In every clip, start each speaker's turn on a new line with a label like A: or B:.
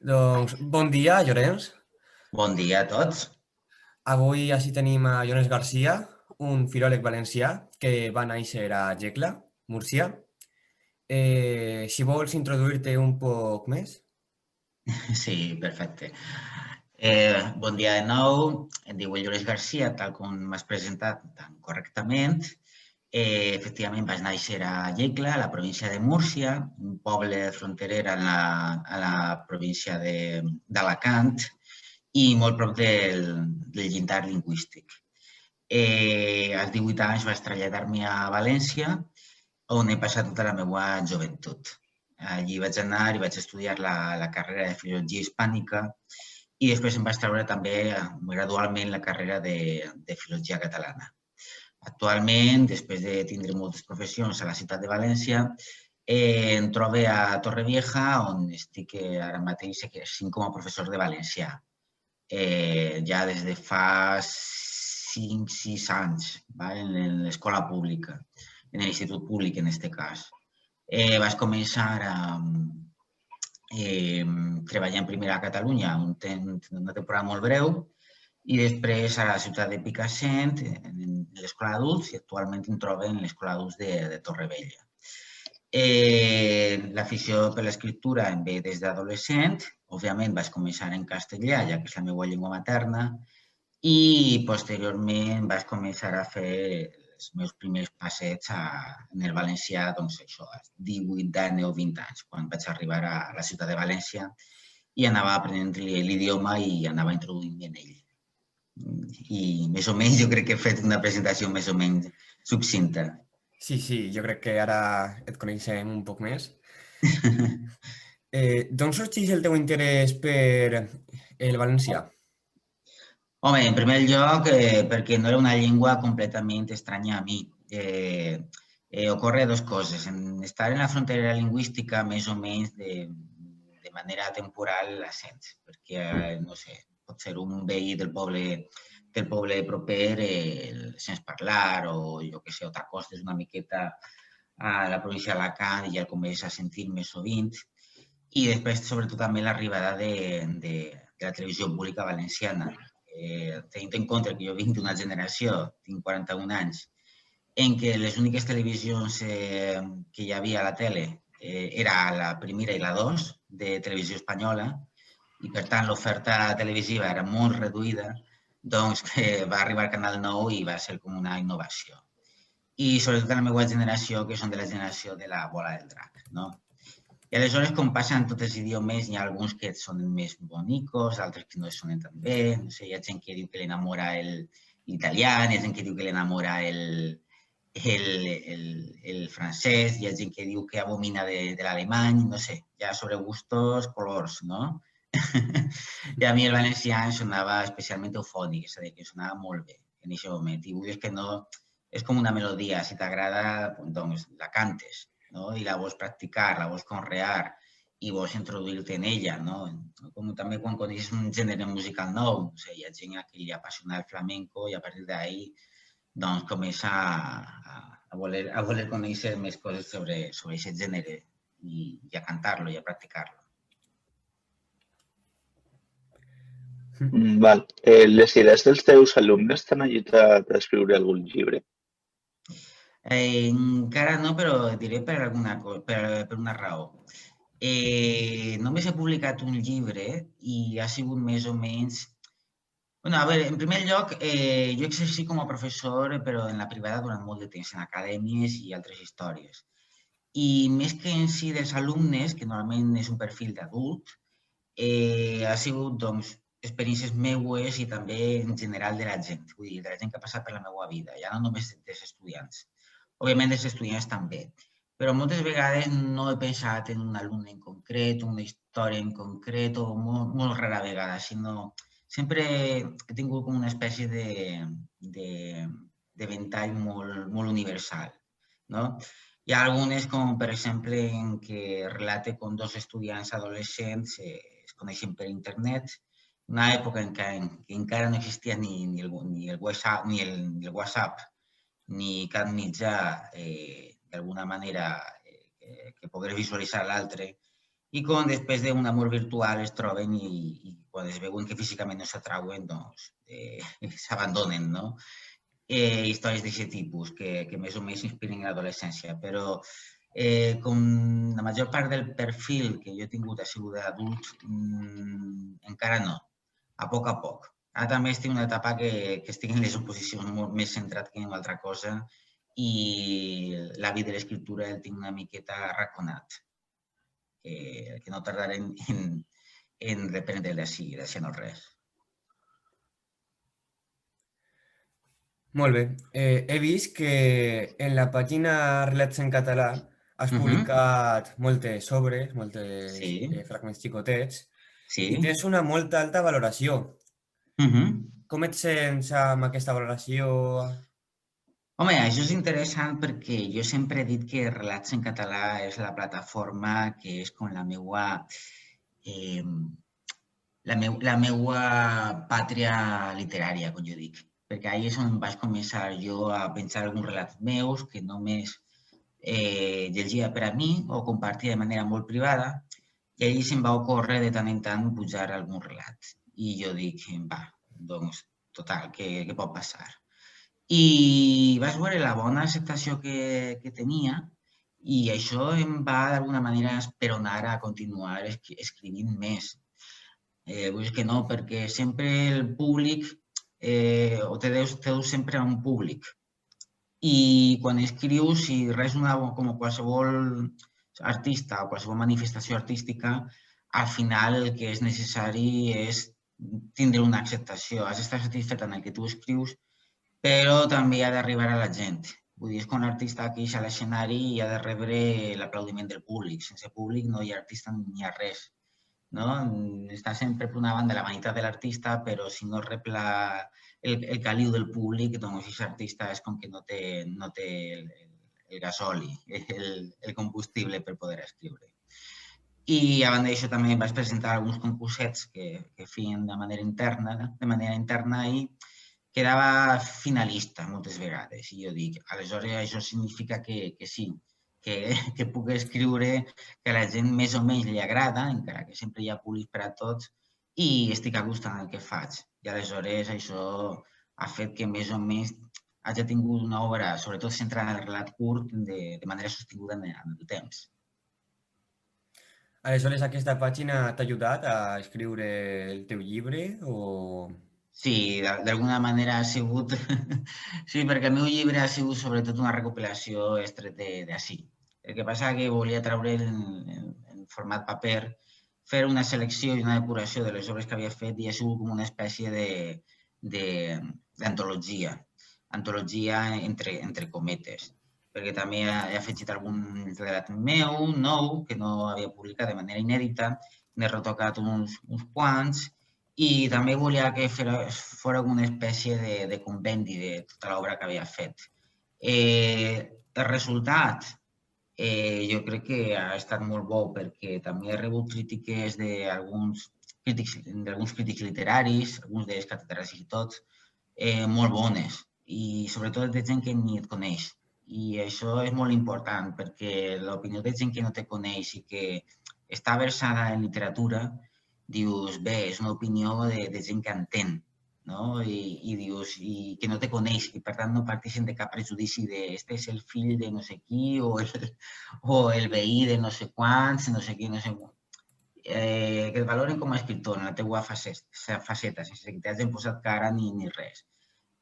A: Doncs bon dia, Llorenç.
B: Bon dia a tots.
A: Avui així tenim a Llorenç Garcia, un filòleg valencià que va néixer a Jecla, Múrcia. Si vols introduir-te un poc més.
B: Sí, perfecte. Bon dia de nou. Em diu Llorenç Garcia, tal com m'has presentat tan correctament. Efectivament, vaig néixer a Lleida, a la província de Múrcia, un poble fronterer a la província d'Alacant i molt prop del llindar lingüístic. Als 18 anys vaig traslladar-me a València, on he passat tota la meva joventut. Allí vaig anar i vaig estudiar la carrera de Filologia Hispànica i després em vaig treure també gradualment la carrera de Filologia Catalana. Actualment, després de tindre moltes professions a la ciutat de València, em trobo a Torrevieja, on estic ara mateix exercint com a professor de valencià. Ja des de fa 5-6 anys, en l'escola pública, en l'institut públic en aquest cas. Vaig començar treballant primer a Catalunya una temporada molt breu i després a la ciutat de Picassent, en l'escola d'adults, i actualment em trobo en l'escola d'adults de Torrevella. L'afició per l'escriptura em ve des d'adolescent. Òbviament vaig començar en castellà, ja que és la meva llengua materna, i posteriorment vaig començar a fer els meus primers passeigs en el valencià, doncs això, als 18, 19 o 20 anys, quan vaig arribar a la ciutat de València i anava aprenent l'idioma i anava introduint-me en ell. I més o menys jo crec que he fet una presentació més o menys succinta.
A: Sí, jo crec que ara et coneixem un poc més. D'on sorgeix el teu interès per el valencià?
B: Home, en primer lloc, perquè no era una llengua completament estranya a mi. Ocorre dos coses. En estar en la frontera lingüística, més o menys de manera temporal, la sents, perquè, no sé, pot ser un veí del poble proper, el sents parlar, o jo què sé, o t'acostes una miqueta a la província d'Alacant i ja el comences a sentir més sovint. I després, sobretot, també l'arribada de la televisió pública valenciana. Tenint en compte que jo vinc d'una generació, tinc 41 anys, en què les úniques televisions que hi havia a la tele era la primera i la 2 de televisió espanyola, i per tant l'oferta televisiva era molt reduïda, doncs va arribar al Canal 9 i va ser com una innovació. I sobretot a la meva generació, que són de la generació de la bola del drac, no? I aleshores, com passa en tots els idiomes, hi ha alguns que sonen més bonicos, altres que no sonen tan bé. No sé, hi ha gent que diu que l'enamora l'italià, hi ha gent que diu que l'enamora el francès, hi ha gent que diu que abomina de l'alemany, no sé, hi ha sobre gustos, colors, no? I a mi el valencià em sonava especialment eufònic, és a dir, que sonava molt bé en aquest moment. I vull dir que no, és com una melodia, si t'agrada, doncs la cantes, no? I la vols practicar, la vols conrear i vols introduir-te en ella, no? Com també quan coneixes un gènere musical nou, no sé, hi ha gent que li apassiona el flamenco i a partir d'ahí doncs comença a voler conèixer més coses sobre aquest gènere i a cantar-lo i a practicar-lo.
C: Val. Les idees dels teus alumnes t'han ajudat a escriure algun llibre?
B: Encara no, però et diré per una raó. Només he publicat un llibre i ha sigut més o menys... Bueno, a veure, en primer lloc, jo exercí com a professor, però en la privada durant molt de temps, en acadèmies i altres històries. I més que en si dels alumnes, que normalment és un perfil d'adult, ha sigut, doncs, experiències meues i també en general de la gent, vull dir, de la gent que ha passat per la meva vida, ja no només dels estudiants. Òbviament, els estudiants també, però moltes vegades no he pensat en un alumne en concret, una història en concret, o molt, molt rara vegada, sinó sempre he tingut com una espècie de ventall molt, molt universal, no? Hi ha algunes, com per exemple, en què relate com dos estudiants adolescents es coneixen per internet, una època en què encara no existia ni el WhatsApp, ni cap mitjà d'alguna manera que pogués visualitzar l'altre, i com després d'un amor virtual es troben i quan es veuen que físicament no s'atrauen, doncs s'abandonen, no? Històries d'aquest tipus que més o menys s'inspiren en l'adolescència, però com la major part del perfil que jo he tingut ha sigut d'adult, encara no, a poc. Ara també estic en una etapa que estic en les oposicions molt més centrat que en una altra cosa i l'hàbit de l'escriptura el tinc una miqueta arraconat, que no tardaré en reprendre d'ací no res.
A: Molt bé. He vist que en la pàgina Relats en català has publicat moltes obres, moltes
B: Sí,
A: fragments xicotets,
B: sí.
A: i tens una molt alta valoració. Com et sents amb aquesta valoració?
B: Home, això és interessant perquè jo sempre he dit que Relats en català és la plataforma que és com la meua pàtria literària, com jo dic. Perquè ahir és on vaig començar jo a pensar alguns relats meus que només llegia per a mi o compartia de manera molt privada i ahir se'm va ocórrer de tant en tant pujar algun relat. I jo dic, va, doncs, total, què pot passar? I vaig veure la bona acceptació que tenia i això em va d'alguna manera esperonar a continuar escrivint més. Vull dir que no, perquè sempre el públic, o te deus sempre a un públic. I quan escrius, si res com qualsevol artista o qualsevol manifestació artística, al final el que és necessari és tindre una acceptació. Has d'estar satisfet amb el que tu escrius, però també ha d'arribar a la gent. Vull dir, és quan l'artista aquí a l'escenari i ha de rebre l'aplaudiment del públic. Sense públic no hi ha artista ni hi ha res. No? Està sempre per una banda la vanitat de l'artista, però si no rep el caliu del públic, doncs aquest artista és com que no té el gasoli, el combustible per poder escriure. I a banda d'això també vaig presentar alguns concursets que feien de manera interna i quedava finalista moltes vegades. I jo dic, aleshores això significa que sí, que puc escriure, que a la gent més o menys li agrada, encara que sempre hi ha públic per a tots, i estic a gust en el que faig. I aleshores això ha fet que més o menys hagi tingut una obra, sobretot centrada en el relat curt, de manera sostinguda en el temps.
A: Aleshores, aquesta pàgina t'ha ajudat a escriure el teu llibre o...?
B: Sí, d'alguna manera ha sigut... Sí, perquè el meu llibre ha sigut sobretot una recopilació extret d'ací. El que passa és que volia treure en format paper, fer una selecció i una depuració de les obres que havia fet i ha sigut com una espècie d'antologia. Antologia entre cometes, perquè també he afegit algun relat meu, nou, que no havia publicat de manera inèdita, n'he retocat uns quants i també volia que fos una espècie de compendi de tota l'obra que havia fet. El resultat jo crec que ha estat molt bo perquè també he rebut crítiques d'alguns crítics literaris, alguns d'ells catedràtics i tots, molt bones i sobretot de gent que ni et coneix. I això és molt important perquè l'opinió de gent que no te coneix i que està versada en literatura, dius, bé, és una opinió de gent que entén, no? I dius, i que no te coneix, i per tant no parteixen de cap prejudici de este és el fill de no sé qui o el veí de no sé quants, no sé qui, no sé quant. Que et valoren com a escriptor en la teua faceta, sense que t'hagin posat cara ni res.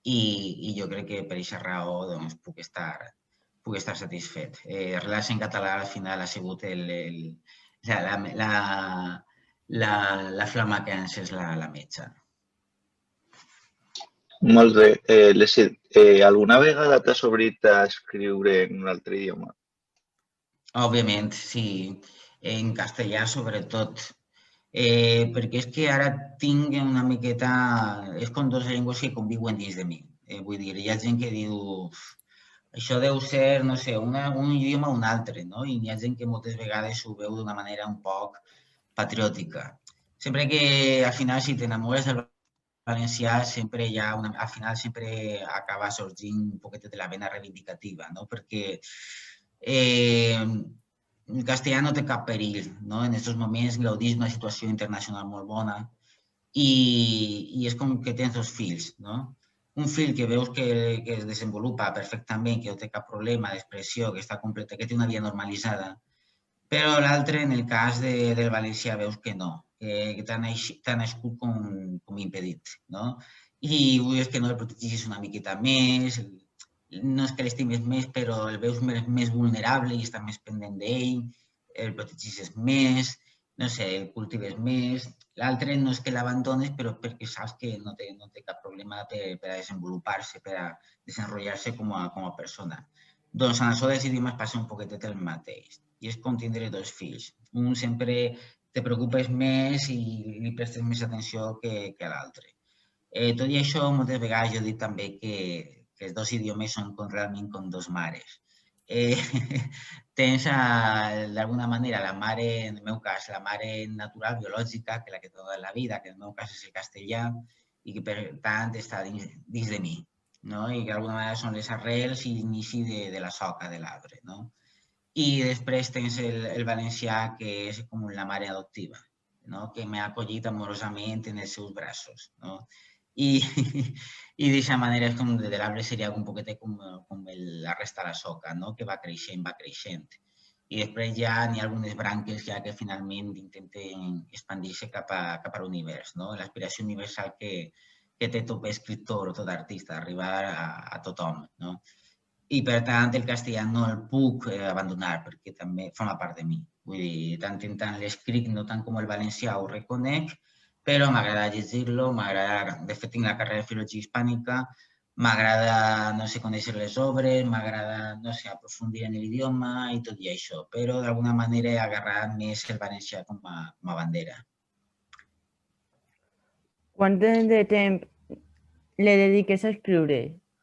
B: I jo crec que per aquesta raó doncs, puc estar satisfet. Relats en català al final ha sigut la flama que ha encès la metxa.
C: Molt bé. Alguna vegada t'has obrit a escriure en un altre idioma?
B: Òbviament, sí. En castellà, sobretot. Perquè és que ara tinc una miqueta... És com dues llengües que conviuen dins de mi. Vull dir, hi ha gent que diu això deu ser, no sé, un idioma o un altre, no? I hi ha gent que moltes vegades ho veu d'una manera un poc patriòtica. Sempre que, al final, si t'enamores del valencià, sempre hi ha al final sempre acaba sorgint un poquet de la vena reivindicativa, no? Perquè el castellà no té cap perill, no? En aquests moments gaudeix d'una situació internacional molt bona i és com que tens dos fils, no? Un fil que veus que es desenvolupa perfectament, que no té cap problema d'expressió, que està completa, que té una vida normalitzada, però l'altre, en el cas del valencià, veus que no, que t'ha nascut com impedit, no? I vull que no el protegis una miqueta més, no és que l'estimis més, però el veus més vulnerable i estàs més pendent d'ell, el protegis més, no sé, el cultives més. L'altre no és que l'abandones, però perquè saps que no té cap problema per a desenvolupar-se, per a desenrotllar-se com a persona. Doncs en això dels idiomes passa un poquetet el mateix. I és com tindre dos fills. Un sempre te preocupes més i li prestes més atenció que a l'altre. Tot i això, moltes vegades jo dic també que els dos idiomes són realment com dos mares. Tens, d'alguna manera, la mare, en el meu cas, la mare natural, biològica, que la que té tota la vida, que en el meu cas és el castellà, i que per tant està dins de mi, no? I que d'alguna manera són les arrels i l'inici de la soca de l'arbre, no? I després tens el valencià, que és com la mare adoptiva, no? Que m'ha acollit amorosament en els seus braços, no? I d'aquesta manera és com de l'arbre seria un poquetet com la resta de la soca, no? Que va creixent, va creixent. I després ja n'hi ha algunes branques ja que finalment intenten expandir-se cap a l'univers, no? L'aspiració universal que té tot escriptor o tot artista, arribar a tothom, no? I per tant el castellà no el puc abandonar perquè també forma part de mi. Vull dir, tant en tant l'escric, no tant com el valencià ho reconec, però m'agrada llegir-lo, m'agrada, de fet tinc la carrera de filologia hispànica, m'agrada, no sé, conèixer les obres, m'agrada, no sé, aprofundir en l'idioma i tot i això, però d'alguna manera he agarrat més el valencià com a bandera.
D: Quant de temps le dediques a escriure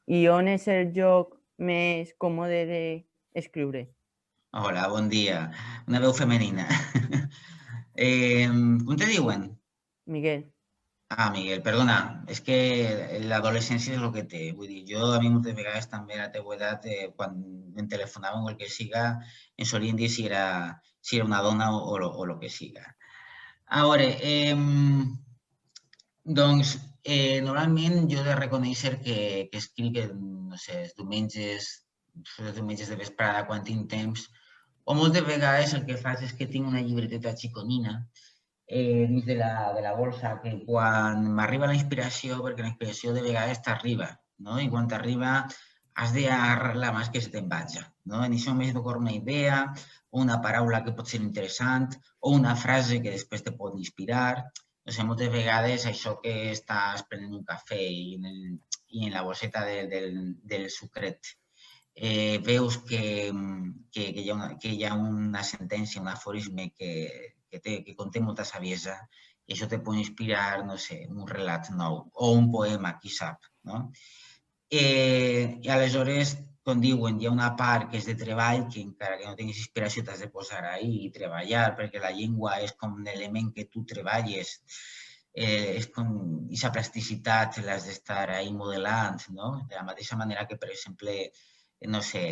D: i on és el lloc més còmode d'escriure?
B: Hola, bon dia. Una veu femenina. Com te diuen?
D: Miguel.
B: Ah, Miguel, perdona, és que l'adolescència és el que té. Vull dir, jo a mi moltes vegades també a la teva edat, quan em telefonaven o el que siga, em solien dir si era una dona o el que siga. A veure, doncs, normalment jo he de reconèixer que escric, no sé, els diumenges de vesprada, quan tinc temps, o moltes vegades el que faig és que tinc una llibreteta xiconina dins de la bolsa, que quan m'arriba la inspiració, perquè la inspiració de vegades t'arriba, no? I quan t'arriba has d'agarrar-la més que se te'n vagi, no? En aquest moment t'ocorre una idea, o una paraula que pot ser interessant, o una frase que després te pot inspirar. No sé, moltes vegades això que estàs prenent un cafè i en la bosseta del sucret veus que hi ha una sentència, un aforisme que conté molta saviesa i això te pot inspirar, no sé, un relat nou o un poema, qui sap, no? I aleshores, com diuen, hi ha una part que és de treball, que encara que no tinguis inspiració t'has de posar ahí i treballar, perquè la llengua és com un element que tu treballes, és com aquesta plasticitat l'has d'estar ahí modelant, no? De la mateixa manera que, per exemple, no sé,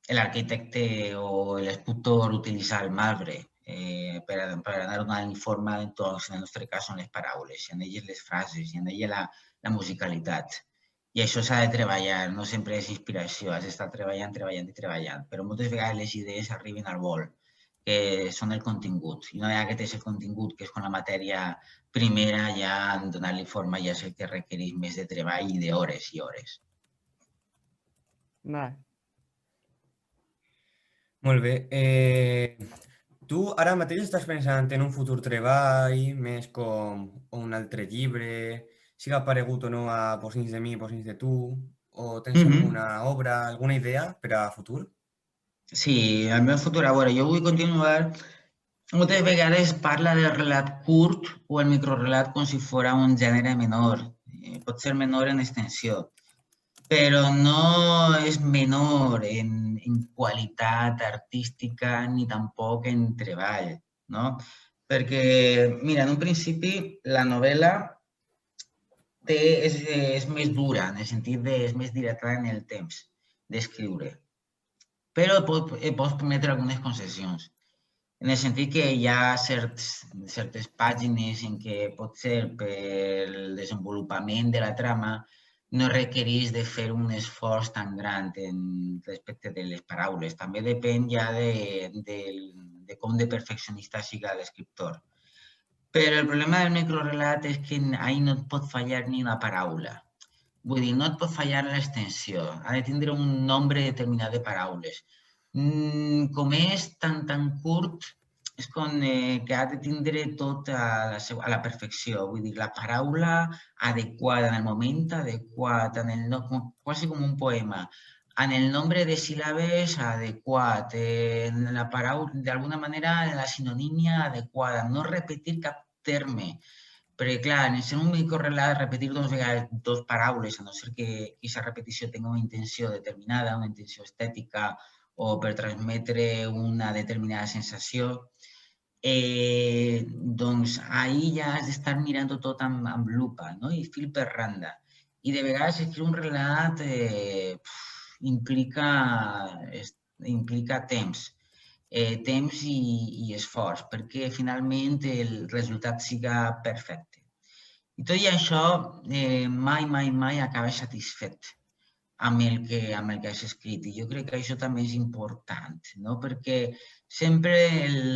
B: l'arquitecte o l'escultor utilitza el marbre per anar donant forma, doncs, en el nostre cas són les paraules, en elles les frases, i en elles la musicalitat. I això s'ha de treballar, no sempre és inspiració, has d'estar treballant, treballant i treballant, però moltes vegades les idees arriben al vol, que són el contingut. I una vegada que tens el contingut, que és com la matèria primera, ja donar-li forma ja és el que requereix més de treball i d'hores i hores.
D: Val.
A: Molt bé. Tu ara mateix estàs pensant en un futur treball, més com un altre llibre, siga aparegut o no a Bocins de mi, Bocins de tu, o tens alguna obra, alguna idea per a futur?
B: Sí, el meu futur, a veure, jo vull continuar. Moltes vegades parla del relat curt o el microrelat com si fos un gènere menor. Pot ser menor en extensió, però no és menor en qualitat artística ni tampoc en treball, no? Perquè, mira, en un principi la novel·la és més dura, en el sentit de és més dilatada en el temps d'escriure. però pots permetre algunes concessions. En el sentit que hi ha certes pàgines en què potser pel desenvolupament de la trama no requereix de fer un esforç tan gran respecte de les paraules. També depèn ja de com de perfeccionista siga l'escriptor. Però el problema del microrelat és que ahí no et pot fallar ni una paraula. Vull dir, no et pot fallar l'extensió. Ha de tindre un nombre determinat de paraules. Com és tan curt, és com que ha de tindre tot a la perfecció. Vull dir, la paraula adequada en el moment adequat, quasi com un poema. En el nombre de síl·labes adequat, en la paraula, d'alguna manera, en la sinonímia adequada, no repetir cap terme. Perquè, clar, en ser un microrelat, repetir dos paraules, a no ser que aquesta repetició tingui una intenció determinada, una intenció estètica o per transmetre una determinada sensació, doncs ahir ja has d'estar mirant tot amb lupa, no? I fil per randa. I de vegades escriure un relat implica temps. Temps i esforç, perquè finalment el resultat siga perfecte. I tot i això, mai acabes satisfet amb el que has escrit. I jo crec que això també és important, no? Perquè sempre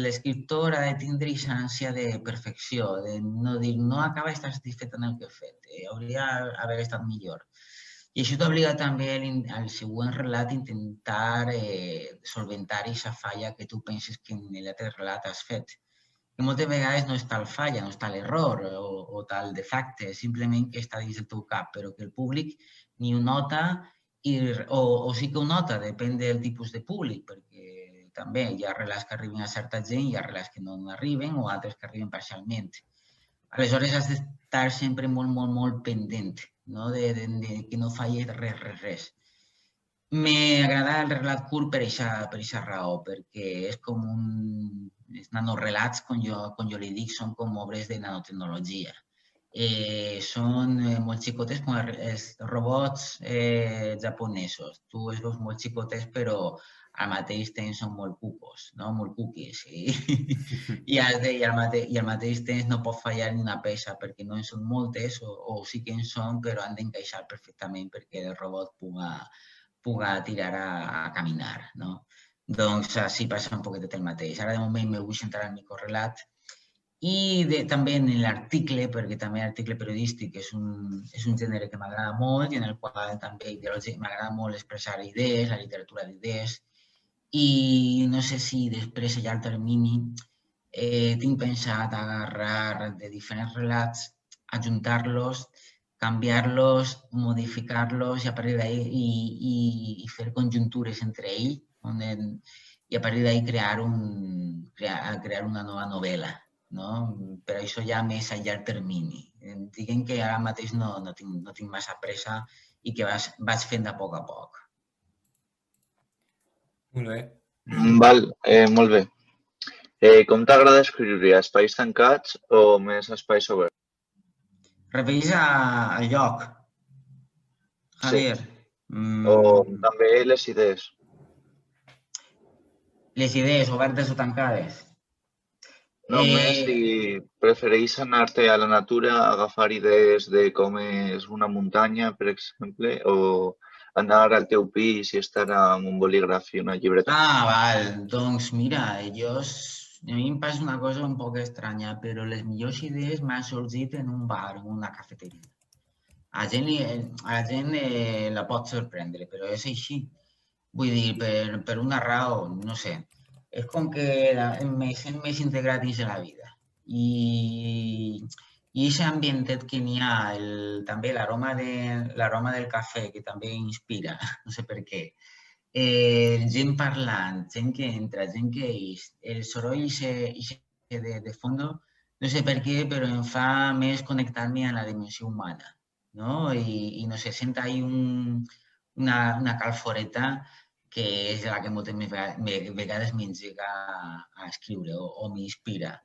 B: l'escriptor ha de tindre aquesta ànsia de perfecció, de no dir, no acaba d'estar satisfet amb el que he fet, hauria d'haver estat millor. I això t'obliga també al següent relat a intentar solventar aquesta falla que tu penses que en l'altre relat has fet. Que moltes vegades no és tal falla, no és tal error o tal defecte, simplement que està dins del teu cap, però que el públic ni ho nota o sí que ho nota, depèn del tipus de públic, perquè també hi ha relats que arriben a certa gent, hi ha relats que no arriben o altres que arriben parcialment. Aleshores has d'estar sempre molt pendent, no? De que no falli res. M'agrada el relat curt per aquesta raó, perquè és com els nanorelats, com jo li dic, són com obres de nanotecnologia. Són molt xicotets com els robots japonesos. Tu els veus molt xicotets, però al mateix temps són molt cucos, no? Molt cookies. I al mateix temps no pot fallar ni una peça perquè no en són moltes o sí que en són, però han d'encaixar perfectament perquè el robot puga tirar a caminar, no? Doncs així passa un poquet el mateix. Ara de moment me vull centrar en el microrelat i també en l'article, perquè també l'article periodístic és un gènere que m'agrada molt i en el qual també m'agrada molt expressar idees, la literatura d'idees. I no sé si després, a llarg termini, tinc pensat agarrar de diferents relats, ajuntar-los, canviar-los, modificar-los i a partir d'ahí i fer conjuntures entre ells i a partir d'ahí crear una nova novel·la. Per això ja més a llarg termini. Diguem que ara mateix no tinc massa pressa i que vaig fent de poc a poc.
A: Molt bé.
C: Val, molt bé. Com t'agrada escriure? A espais tancats o més espais oberts?
B: Refereix al lloc, Javier.
C: O també les idees?
B: Les idees obertes o tancades?
C: Només si prefereix anar-te a la natura, agafar idees de com és una muntanya, per exemple, o anar al teu pis i estar amb un bolígraf i una llibreta.
B: Val. Doncs mira, a mi em passa una cosa un poc estranya, però les millors idees m'han sorgit en un bar, en una cafeteria. A la gent la pot sorprendre, però és així. Vull dir, per una raó, no sé. És com que me sent més integrat dins de la vida. I aquest ambientet que n'hi ha, també l'aroma del cafè, que també inspira, no sé per què. Gent parlant, gent que entra, gent que és. El soroll de fondo, no sé per què, però em fa més connectar-me a la dimensió humana. I no sé, sent ahí una calforeta que és la que moltes vegades m'engega a escriure o m'inspira.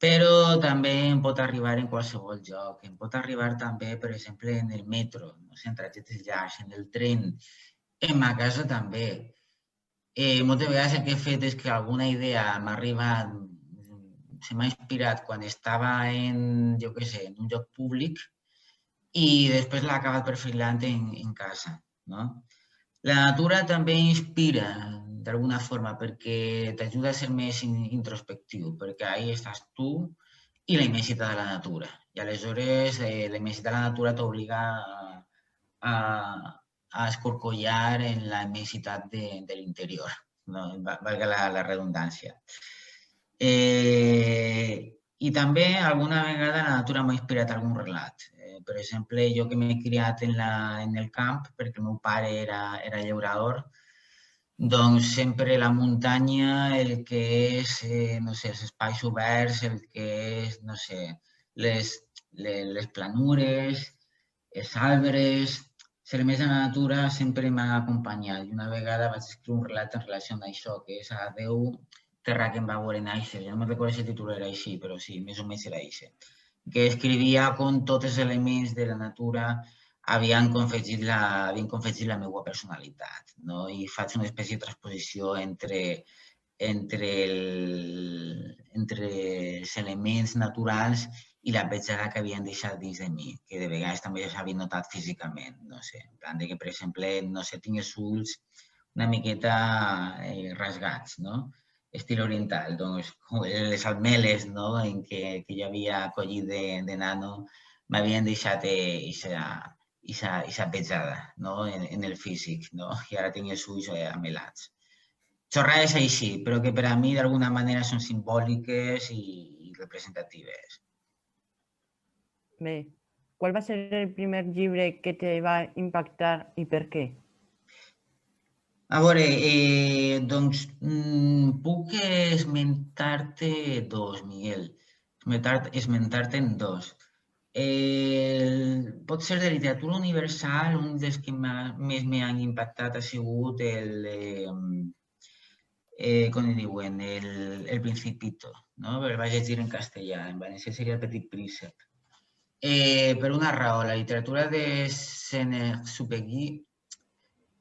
B: Però també em pot arribar en qualsevol lloc. Em pot arribar també, per exemple, en el metro, en trajectes llargs, en el tren, en ma casa també. Moltes vegades el que he fet és que alguna idea m'ha arribat, se m'ha inspirat quan estava en, jo què sé, en un lloc públic i després l'ha acabat perfilant en casa, no? La natura també inspira d'alguna forma perquè t'ajuda a ser més introspectiu, perquè ahí estàs tu i la immensitat de la natura. I aleshores la immensitat de la natura t'obliga a escorcollar en la immensitat de l'interior, no? Valga la redundància. I també alguna vegada la natura m'ha inspirat algun relat. Per exemple, jo que m'he criat en el camp, perquè el meu pare era llaurador, doncs sempre la muntanya, el que és, no sé, els espais oberts, el que és, no sé, les planures, els arbres, els elements de la natura sempre m'han acompanyat. I una vegada vaig escriure un relat en relació amb això, que és Adeu, terra que em va veure néixer. Jo no me'n recordo si el títol era així, però sí, més o menys era així. Que escrivia com tots els elements de la natura havien confegit la meva personalitat, no? I faig una espècie de transposició entre els elements naturals i la petjada que havien deixat dins de mi, que de vegades també s'havien notat físicament, no sé, en plan de que, per exemple, no sé, tinc els ulls una miqueta rasgats, no? Estil oriental, doncs les almeles, no?, en què jo havia collit de nano m'havien deixat aquesta petjada, no?, en el físic, no? I ara tinc els ulls amelats. Xorrades així, però que per a mi d'alguna manera són simbòliques i representatives.
D: Bé, ¿cuál va a ser el primer llibre que te va impactar i per què?
B: A veure, doncs puc esmentar-te dos, Miguel. Esmentar-te'n dos. Pot ser de literatura universal, un dels que més m'han impactat ha sigut com diuen, el Principito, no? El vaig llegir en castellà, en valencià seria el Petit Príncep. Per una raó, la literatura de Saint-Exupéry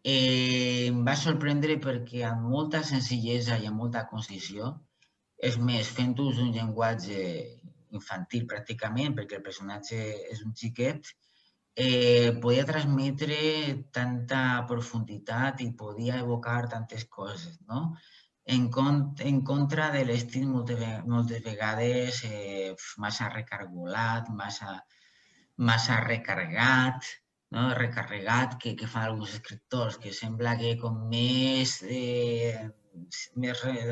B: em va sorprendre perquè amb molta senzillesa i amb molta concisió, és més, fent ús d'un llenguatge infantil pràcticament, perquè el personatge és un xiquet, podia transmetre tanta profunditat i podia evocar tantes coses, no? En contra de l'estil moltes vegades massa recargolat, massa recarregat, no? Recarregat que fan alguns escriptors, que sembla que com més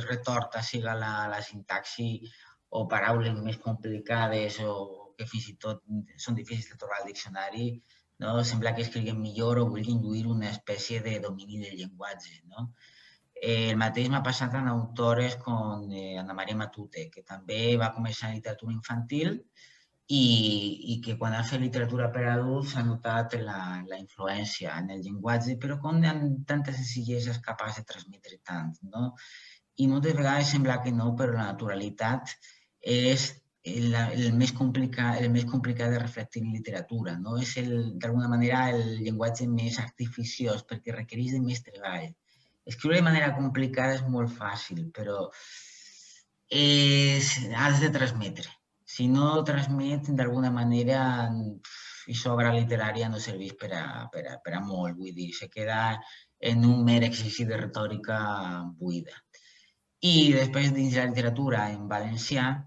B: retorta siga la sintaxi o paraules més complicades o que fins i tot són difícils de trobar al diccionari, no? Sembla que escriguin millor o vulguin lluir una espècie de domini del llenguatge, no? El mateix m'ha passat amb autores com Anna Maria Matute, que també va començar en literatura infantil i que quan ha fet literatura per a adults s'ha notat la influència en el llenguatge, però com amb tanta senzillesa és capaç de transmetre tant, no? I moltes vegades sembla que no, però la naturalitat és el més complicat de reflectir en literatura, no? És d'alguna manera el llenguatge més artificiós perquè requereix de més treball. Escriure de manera complicada és molt fàcil, però has de transmetre. Si no transmet, d'alguna manera, aquesta obra literària no serveix per a molt, vull dir, se queda en un mer exercici de retòrica buida. I després, dins la literatura en valencià,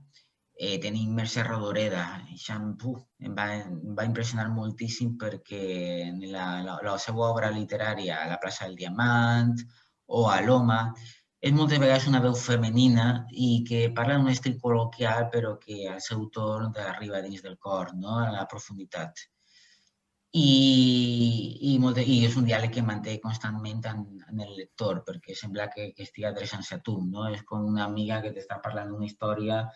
B: tenim Mercè Rodoreda. Em va impressionar moltíssim perquè la seva obra literària, La plaça del Diamant o Aloma, és moltes vegades una veu femenina i que parla d'un estil col·loquial però que al seu torn arriba dins del cor, no? A la profunditat. I és un diàleg que manté constantment en el lector perquè sembla que estigui adreçant-se a tu, no? És com una amiga que t'està parlant d'una història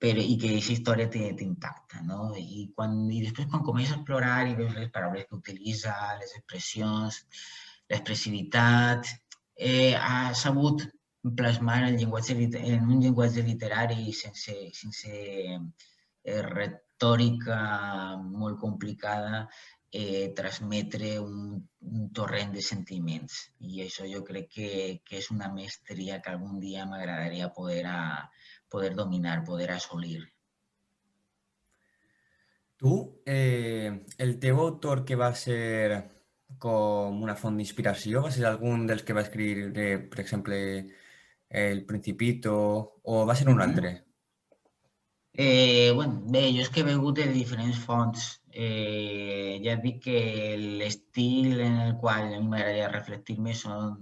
B: i que aquesta història t'impacta, no? I després quan comences a explorar i veus les paraules que utilitza, les expressions, l'expressivitat, ha sabut plasmar en un llenguatge literari sense retòrica molt complicada, transmetre un torrent de sentiments. I això jo crec que és una mestria que algun dia m'agradaria poder dominar, poder assolir.
A: Tu, el teu autor que va ser com una font d'inspiració, va ser algun dels que va escriure, per exemple, El Principito, o va ser un altre?
B: Bé, jo és que he begut de diferents fonts. Ja et dic que l'estil en el qual a mi m'agradaria reflectir-me són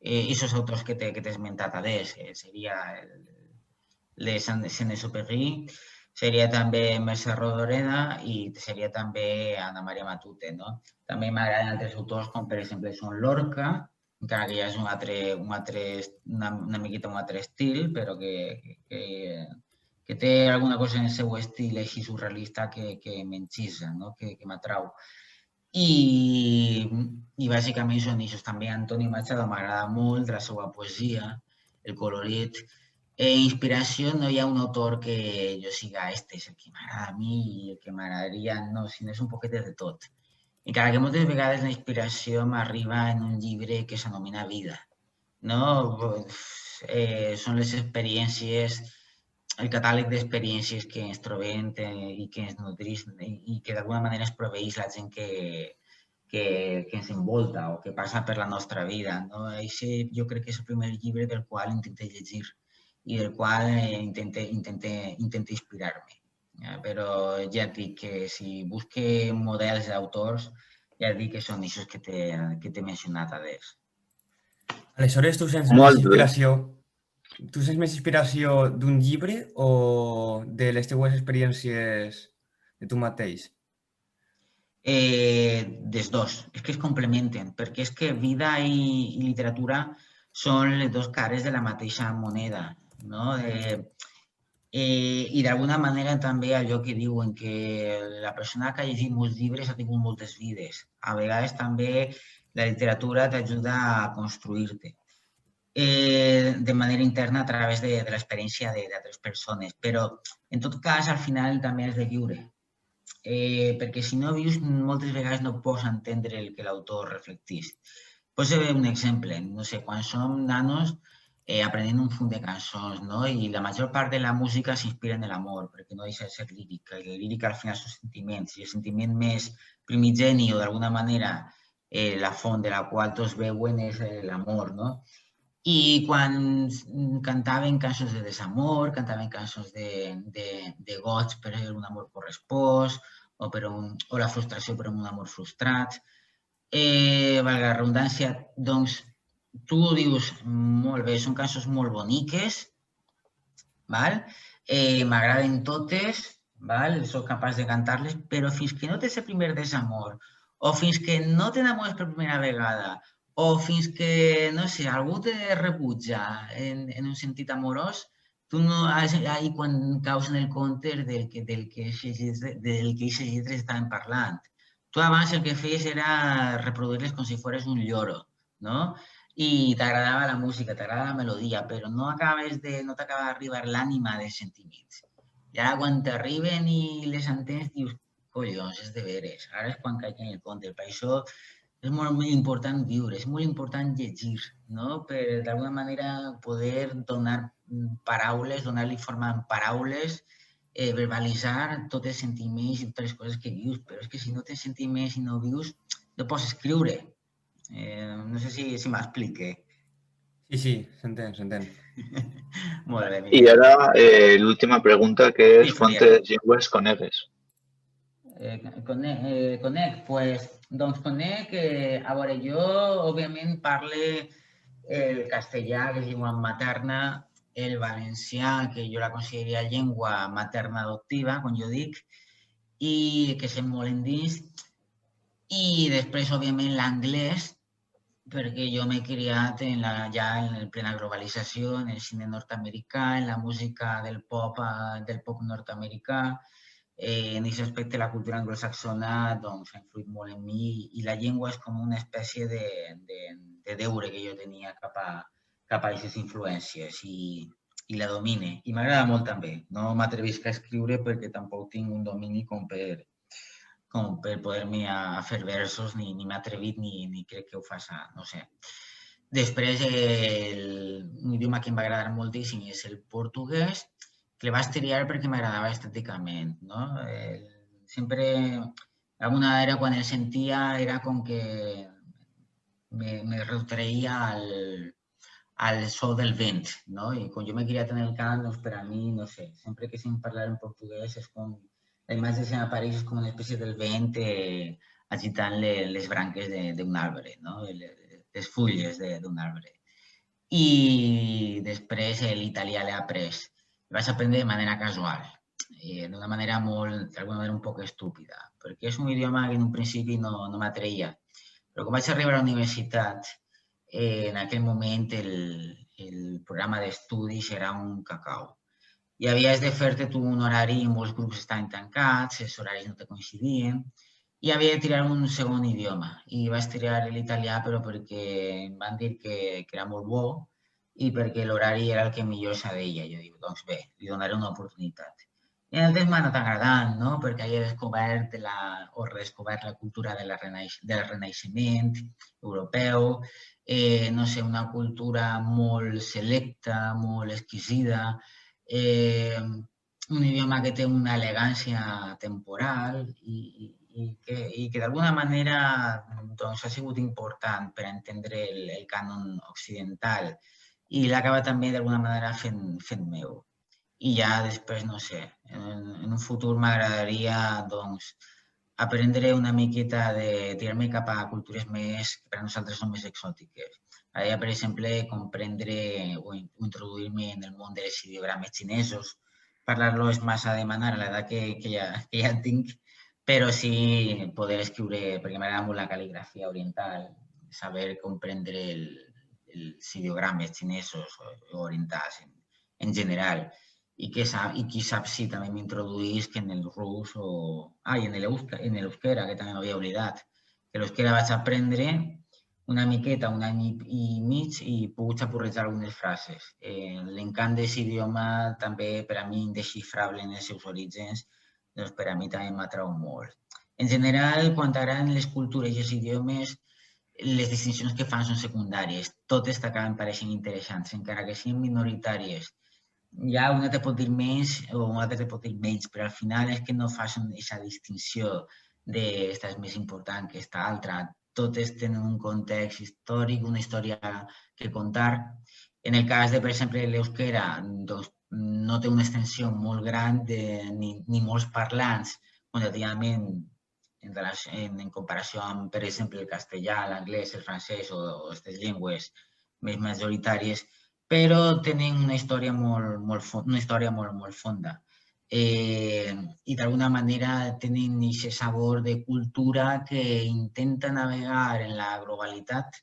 B: aquests autors que t'he esmentat adés. Seria les Saint-Exupéry, seria també Mercè Rodoreda i seria també Anna Maria Matute. No? També m'agraden altres autors com per exemple són Lorca, encara que ja és una miqueta un altre estil, però que té alguna cosa en el seu estil així surrealista que m'enxisa, no? que m'atrau. I bàsicament són això. També Antoni Machado m'agrada molt, de la seva poesia, el colorit. Inspiració, no hi ha un autor que jo siga este és el que m'agrada a mi i el que m'agradaria, no, sinó és un poquet de tot. Encara que moltes vegades la inspiració m'arriba en un llibre que s'anomena Vida. No? Són les experiències, el catàleg d'experiències que ens trobem i que ens nodrís i que d'alguna manera ens proveeix la gent que ens envolta o que passa per la nostra vida. No? Això jo crec que és el primer llibre del qual intento llegir i del qual intento inspirar-me. Però ja et dic que si busque models d'autors, ja et dic que són aquests que t'he mencionat adés.
A: Aleshores, tu sents més inspiració d'un llibre o de les teues experiències de tu mateix?
B: Dels dos, és que es complementen, perquè és que vida i literatura són les dues cares de la mateixa moneda, no? I d'alguna manera també allò que diuen que la persona que ha llegit molts llibres ha tingut moltes vides. A vegades també la literatura t'ajuda a construir-te de manera interna a través de l'experiència d'altres persones, però en tot cas al final també has de viure. Perquè si no vius moltes vegades no pots entendre el que l'autor reflectís. Poso un exemple, no sé, quan som nanos aprenent un munt de cançons, no? I la major part de la música s'inspira en l'amor, perquè no deixa de ser lírica, i la lírica al final són sentiments, i el sentiment més primigeni o d'alguna manera la font de la qual tots veuen és l'amor, no? I quan cantaven cançons de desamor, cantaven cançons de goig per un amor correspost o la frustració per un amor frustrat, valga la redundància, doncs tu dius, molt bé, són cançons molt boniques, m'agraden totes, soc capaç de cantar-les, però fins que no tens el primer desamor o fins que no t'enamores per primera vegada o fins que, no sé, algú te rebutja en un sentit amorós, tu no és ahí quan caus en el compte del que aquestes lletres estaven parlant. Tu abans el que feies era reproduir-les com si fos un lloro, no? I t'agradava la música, t'agradava la melodia, però no t'acaba d'arribar l'ànima dels sentiments. I ara quan t'arriben i les entens dius, collons, és de veres, ara és quan caic en el compte. Per això és molt important viure, és molt important llegir, no? Per d'alguna manera poder donar paraules, donar-li forma en paraules, verbalitzar tots els sentiments i totes les coses que vius, però és que si no tens sentiments i no vius, no pots escriure. No sé si m'explique.
A: Sí, s'entén.
B: Molt bé.
C: I ara l'última pregunta, que és quantes llengües conegues?
B: Conec? Doncs conec, a veure, jo òbviament parle el castellà, que és llengua materna, el valencià, que jo la consideraria llengua materna adoptiva, com jo dic, i que sé molt endins, i després, òbviament, l'anglès, perquè jo m'he criat ja en plena globalització, en el cine nord-americà, en la música del pop nord-americà. En aquest aspecte, la cultura anglosaxona doncs, ha influït molt en mi i la llengua és com una espècie de deure que jo tenia cap a aquestes influències i la domine. I m'agrada molt també. No m'atrevisc a escriure perquè tampoc tinc un domini com com per poder-me a fer versos, ni m'he atrevit ni crec que ho faci, no sé. Després, un idioma que em va agradar moltíssim és el portuguès, que el vaig triar perquè m'agradava estèticament, no? Sempre, d'alguna manera, quan el sentia, era com que me retreia al so del vent, no? I quan jo m'he criat en el camp, doncs per a mi, no sé, sempre que sent parlar en portuguès és com... La imatge que m'apareix és com una espècie del vent agitant les branques d'un arbre, no? Les fulles d'un arbre. I després l'italià l'he après. El vaig aprendre de manera casual, d'una manera d'alguna manera un poc estúpida, perquè és un idioma que en un principi no m'atreia. Però quan vaig arribar a la universitat, en aquell moment el programa d'estudis era un cacau. I havies de fer-te tu un horari i molts grups estaven tancats, els horaris no te coincidien, i havia de triar un segon idioma. I vaig triar l'italià, però perquè em van dir que era molt bo i perquè l'horari era el que millor s'adeia. Jo dic, doncs bé, li donaré una oportunitat. I en el temps m'ha anat agradant, no? Perquè havia descobert o redescobert la cultura del Renaixement europeu, no sé, una cultura molt selecta, molt exquisida, un idioma que té una elegància temporal i que d'alguna manera doncs, ha sigut important per entendre el cànon occidental i l'acaba també d'alguna manera fent meu. I ja després, no sé, en un futur m'agradaria doncs, aprendre una miqueta de tirar-me cap a cultures més, que per a nosaltres són més exòtiques. Ara, per exemple, comprendre o introduir-me en el món dels ideogrames xinesos. Parlar-lo és massa a demanar a l'edat que ja tinc, però sí poder escriure, perquè m'agrada molt la cal·ligrafia oriental, saber comprendre els ideogrames xinesos o orientals en general. I qui sap si també m'introduïsc en el rus i en l'euskera, que també m'havia oblidat. Que l'euskera vaig aprendre una miqueta, un any i mig, i puc xapurrejar algunes frases. L'encant d'aquest idioma també, per a mi, indesxifrable en els seus orígens, doncs per a mi també m'atrau molt. En general, quan t'agraden les cultures i els idiomes, les distincions que fan són secundàries. Totes t'acaben pareixent interessants, encara que siguin minoritàries. Ja una te pot dir més o una altra te pot dir menys, però al final és que no fas aquesta distinció d'esta és més important que esta altra. Totes tenen un context històric, una història que contar. En el cas de, per exemple, l'euskera, doncs, no té una extensió molt gran ni molts parlants, quantitativament, en comparació amb, per exemple, el castellà, l'anglès, el francès o aquestes llengües més majoritàries, però tenen una història molt fonda. I d'alguna manera tenen aquest sabor de cultura que intenta navegar en la globalitat,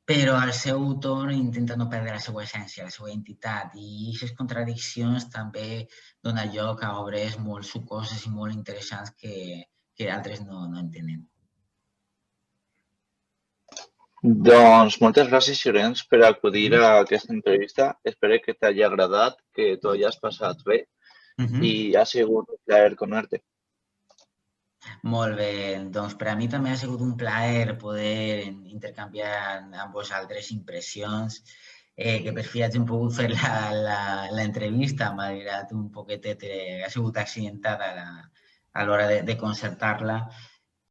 B: però al seu torn intenta no perdre la seva essència, la seva identitat. I aquestes contradiccions també donen lloc a obres molt sucoses i molt interessants que altres no entenen.
C: Doncs moltes gràcies, Llorenç, per acudir a aquesta entrevista. Espero que t'hagi agradat, que t'ho hayas passat bé i ha sigut un plaer conèixer-te.
B: Molt bé, doncs per a mi també ha sigut un plaer poder intercanviar amb vosaltres impressions, que per fi hagin pogut fer l'entrevista, malgrat un poquetet ha sigut accidentada a l'hora de concertar-la,